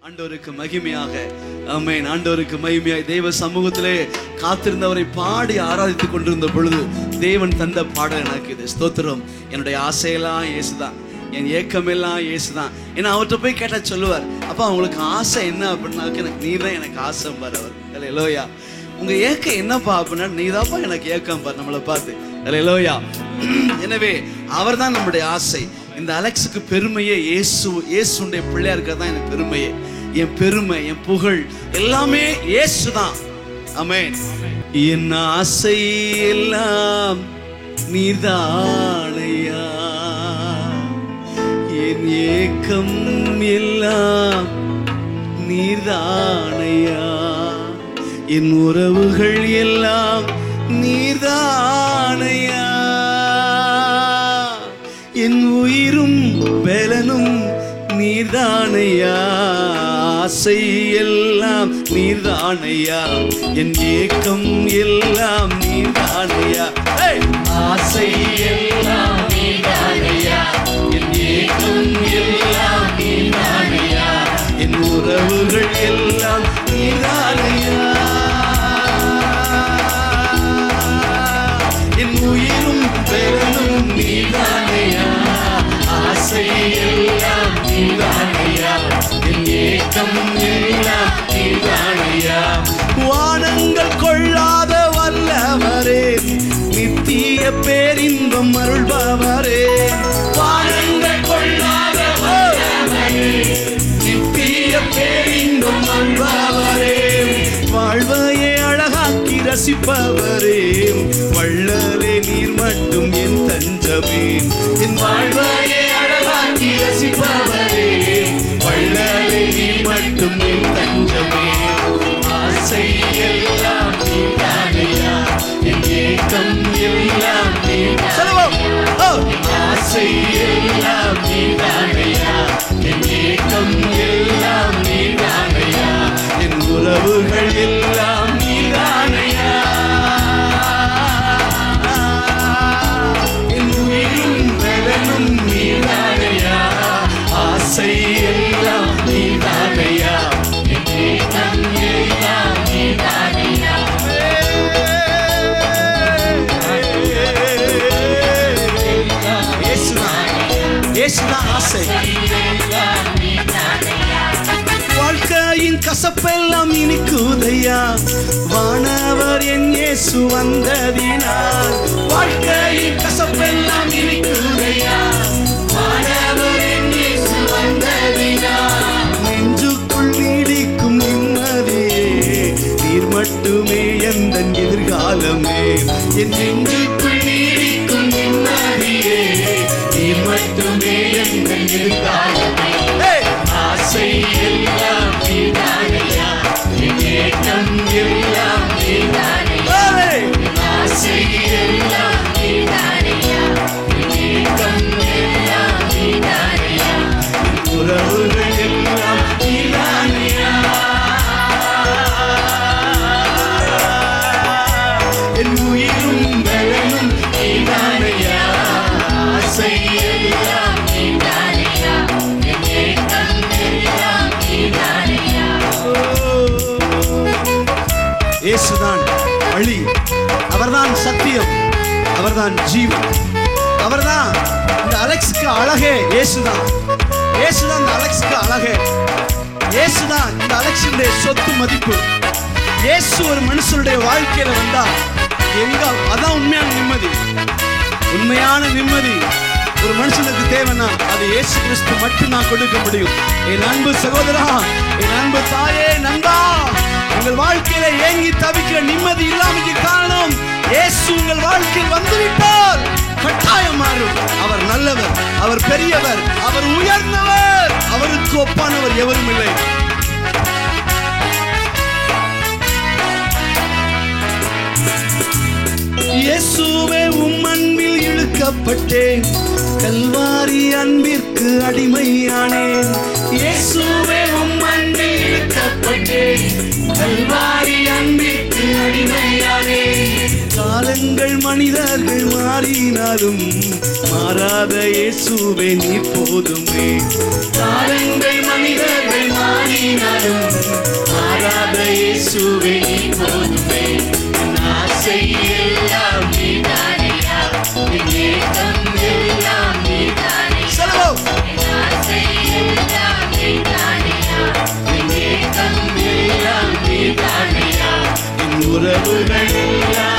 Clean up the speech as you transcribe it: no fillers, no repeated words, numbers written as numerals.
ஆண்டவருக்கு மகிமையாக, ஆமென். ஆண்டவருக்கு மகிமையாக தேவ சமூகத்திலே காத்திருந்தவரை பாடி ஆராதித்துக் கொண்டிருந்த பொழுது தேவன் தந்த பாடல் எனக்கு இது. ஸ்தோத்திரம். என்னுடைய ஆசையெல்லாம் இயேசுதான், என் ஏக்கமெல்லாம் இயேசுதான். ஏன்னா அவர்கிட்ட போய் கேட்டா சொல்லுவார், அப்பா உங்களுக்கு ஆசை என்ன அப்படின்னாக்க எனக்கு நீ தான் எனக்கு ஆசை பாரு. அவர் அல்லேலூயா. உங்க ஏக்கம் என்னப்பா அப்படின்னா நீதாப்பா எனக்கு ஏக்கம் பாரு நம்மளை பார்த்து. அல்லேலூயா. எனவே அவர் தான் நம்முடைய ஆசை. இந்த அலெக்ஸுக்கு பெருமையே இயேசுடைய பிள்ளையா இருக்கிறது தான் எனக்கு பெருமையே. என் பெருமை, என் புகழ் எல்லாமே இயேசுதான். ஆமென். என் ஆசை எல்லாம் நீதானையா, என் ஏக்கம் எல்லாம் நீதானையா, என் உறவுகள் எல்லாம் நீதானையா, என் உயிரும் பலனும் நீர்தானையா, ஆசை எல்லாம் நீர்தானையா, என் ஏக்கம் எல்லாம் நீர்தானையா, ஆசை எல்லாம் நீர்தானையா, என் ஏக்கம் எல்லாம் நீர்தானையா, என் உறவுகள் எல்லாம் நீர்தானையா, என் உயிரும் பலனும் நீர்தானையா, ஆசை எல்லாம் நீர்தானையா, என் ஏக்கம் எல்லாம் நீர்தானையா. வானங்கள் கொள்ளாத வல்லவரே, நித்திய பேரின்பம் அருள்பவரே, வானங்கள் கொள்ளாத வல்லவரே, நித்திய பேரின்பம் அருள்பவரே, வாழ்வையே அழகாக்கி ரசிப்பவரே, வள்ளலே நீர் மட்டும் என் தஞ்சமே, என் வாழ்வையே அழகாக்கி ரசிப்பவரே, வள்ளலே நீர் மட்டும் என் தஞ்சமே, ஆசை எல்லாம் நீதானையா, என் ஏக்கம் எல்லாம் நீதானையா, ஆசை எல்லாம் நீதானையா, என் ஏக்கம் எல்லாம் நீதானையா, என் உறவுகள் எல்லாம் நீதானையா, என் உயிரும் பலனும் நீதானையா, ஆசை எல்லாம் நீதானையா, என் ஏக்கம் எல்லாம் நீதானையா. இயேசுதான் ஆசை. வாழ்க்கையின் கசப்பெல்லாம் இனிக்குதையா, வானவர் என் இயேசு வந்ததினால், வாழ்க்கையின் கசப்பெல்லாம் இனிக்குதையா, வானவர் என் இயேசு வந்ததினால், நெஞ்சுக்குள் நீடிக்கும் நிம்மதியே, நீர் மட்டுமே எந்தன் எதிர்காலமே, என் நெஞ்சுக்குள் நீடிக்கும் நிம்மதியே, நீர் மட்டுமே எந்தன் எதிர்காலமே, ஆசை எல்லாம் நீதானையா, என் ஏக்கம் எல்லாம் நீதானையா, ஆசை எல்லாம் நீதானையா, என் ஏக்கம் எல்லாம் நீதானையா, என் உறவுகள் எல்லாம் நீதானையா, என் உயிரும் பலனும் நீதானையா, ஆசை எல்லாம் நீதானையா, என் ஏக்கம் எல்லாம் நீதானையா. இயேசுதான் வழி, அவர்தான் சத்தியம், அவர்தான் ஜீவன், அவர்தான் இந்த அலெக்ஸுக்கு அழகே. இயேசுதான், இயேசுதான் இந்த அலெக்ஸுக்கு அழகே. இயேசுதான் இந்த அலெக்ஸுடைய சொத்து மதிப்பு. இயேசு ஒரு மனுஷனுடைய வாழ்க்கையில வந்தா எங்க, அதான் உண்மையான நிம்மதி. உண்மையான நிம்மதி ஒரு மனுஷனுக்கு தேவைன்னா அது இயேசு கிறிஸ்து மட்டும் நான் கொடுக்க முடியும். என் அன்பு சகோதரா, என் அன்பு தாயே, நண்பா, உங்கள் வாழ்க்கையில ஏங்கி தவிக்கிற நிம்மதி இல்லாமைக்கு காரணம் இயேசு உங்கள் வாழ்க்கையில் வந்துவிட்டால் கட்டாயம் மாறும். அவர் நல்லவர், அவர் பெரியவர், அவர் உயர்ந்தவர், அவருக்கு ஒப்பானவர் எவரும் இல்லை. இயேசுவே உம் அன்பில் இழுக்கப்பட்டேன், கல்வாரி அன்பிற்கு அடிமையானேன். இயேசுவே உம் அன்பில் இழுக்கப்பட்டேன், கல்வாரி அன்பிற்கு அடிமையானேன். காலங்கள் மனிதர்கள் மாறினாலும் மாறாத இயேசுவே நீ போதுமே. காலங்கள் மனிதர்கள் மாறினாலும் இயேசுவே நீ போதுமே என் ஆசை எல்லாம் நீதானையா என் ஏக்கம் எல்லாம் நீதானே சொல்லுவோம் என் ஆசை எல்லாம் நீதானையா என் ஏக்கம் எல்லாம் நீதானையா என் உறவுகள் எல்லாம்